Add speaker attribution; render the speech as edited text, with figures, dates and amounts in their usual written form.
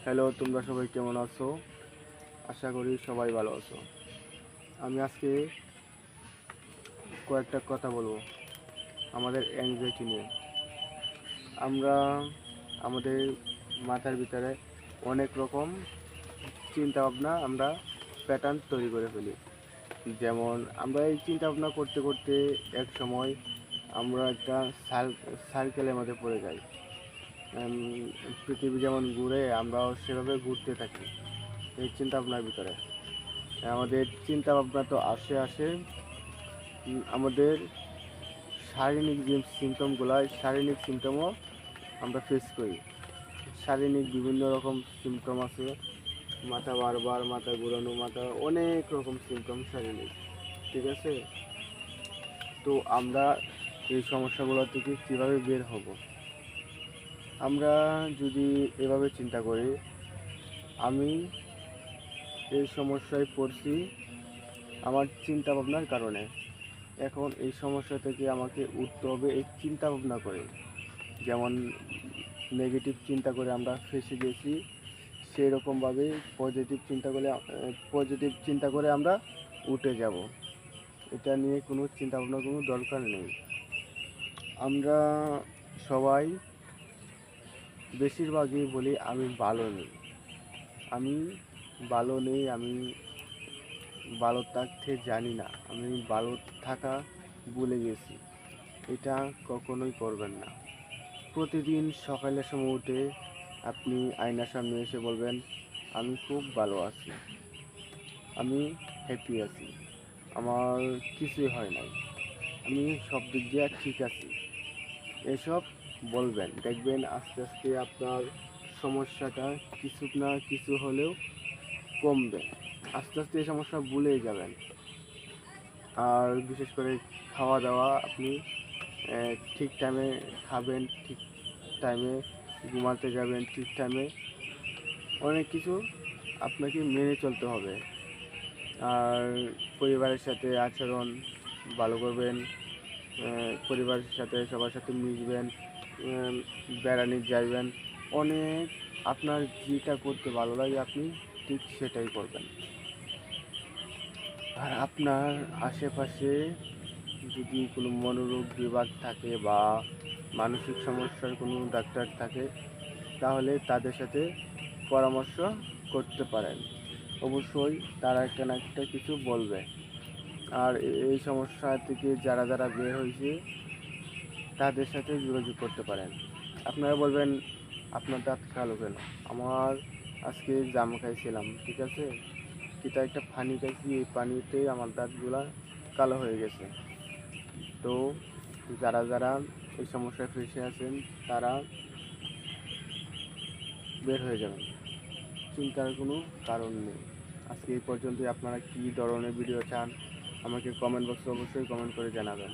Speaker 1: Hello, তোমরা সবাই কেমন আছো? আশা করি সবাই ভালো আছো। আমি আজকে কয়েকটা কথা বলবো আমাদের অ্যাংজাইটি নিয়ে। আমরা আমাদের মাথার ভিতরে অনেক রকম চিন্তা ভাবনা আমরা প্যাটার্ন তৈরি করে ফেলি। যেমন আমরা এই চিন্তা ভাবনা করতে করতে এক সময় আমরা একটা সার্কেলের মধ্যে পড়ে যাই। পৃথিবী যেমন ঘুরে আমরাও সেভাবে ঘুরতে থাকি এই চিন্তা ভাবনার ভিতরে। আমাদের চিন্তা ভাবনা তো আসে আমাদের শারীরিক যে সিমটমগুলো, শারীরিক সিমটমও আমরা ফেস করি। শারীরিক বিভিন্ন রকম সিমটম আছে, মাথা ঘুরানো, অনেক রকম সিমটম শারীরিক, ঠিক আছে? তো আমরা এই সমস্যাগুলো থেকে কীভাবে বের হব? আমরা যদি এভাবে চিন্তা করি, আমি এই সমস্যায় পড়ছি আমার চিন্তা ভাবনার কারণে। এখন এই সমস্যা থেকে আমাকে উঠতে হবে এই চিন্তা ভাবনা করে। যেমন নেগেটিভ চিন্তা করে আমরা ফেসে গেছি, সেই রকমভাবে পজিটিভ চিন্তা করে আমরা উঠে যাব। এটা নিয়ে কোনো চিন্তা ভাবনার কোনো দরকার নেই। আমরা সবাই বেশিরভাগই বলি আমি ভালো নেই, আমি ভালো নেই, আমি ভালো থাকতে জানি না, আমি ভালো থাকা ভুলে গেছি। এটা কখনোই করবেন না। প্রতিদিন সকালের সময় উঠে আপনি আয়নার সামনে এসে বলবেন আমি খুব ভালো আছি, আমি হ্যাপি আছি, আমার কিছুই হয় নাই, আমি সব দিক দিয়ে ঠিক আছি। এসব বলবেন, দেখবেন আস্তে আস্তে আপনার সমস্যাটা কিছু না কিছু হলেও কমবে। আস্তে আস্তে এই সমস্যা ভুলেই যাবেন। আর বিশেষ করে খাওয়া দাওয়া আপনি ঠিক টাইমে খাবেন, ঠিক টাইমে ঘুমাতে যাবেন, ঠিক টাইমে অনেক কিছু আপনাকে মেনে চলতে হবে। আর পরিবারের সাথে আচরণ ভালো করবেন, পরিবারের সাথে সবার সাথে মিশবেন, বেড়াতে যাইবেন, অনেক আপনার যেটা করতে ভালো লাগে আপনি ঠিক সেটাই করবেন। আর আপনার আশেপাশে যদি কোনো মনোরোগ বিভাগ থাকে বা মানসিক সমস্যার কোনো ডাক্তার থাকে, তাহলে তাদের সাথে পরামর্শ করতে পারেন। অবশ্যই তারা একটা না একটা কিছু বলবে। আর এই সমস্যা থেকে যারা বের হয়েছে তাদের সাথে যোগাযোগ করতে পারেন। আপনারা বলবেন আপনার দাঁত কালো কেন? আমার আজকে জাম খাইছিলাম, ঠিক আছে, সেটা একটা পানি খাইছি, এই পানিতেই আমার দাঁতগুলা কালো হয়ে গেছে। তো যারা এই সমস্যায় ফেসে আছেন তারা বের হয়ে যাবেন, চিন্তার কোনো কারণ নেই। আজকে এই পর্যন্তই। আপনারা কী ধরনের ভিডিও চান আমাকে কমেন্ট বক্সে অবশ্যই কমেন্ট করে জানাবেন।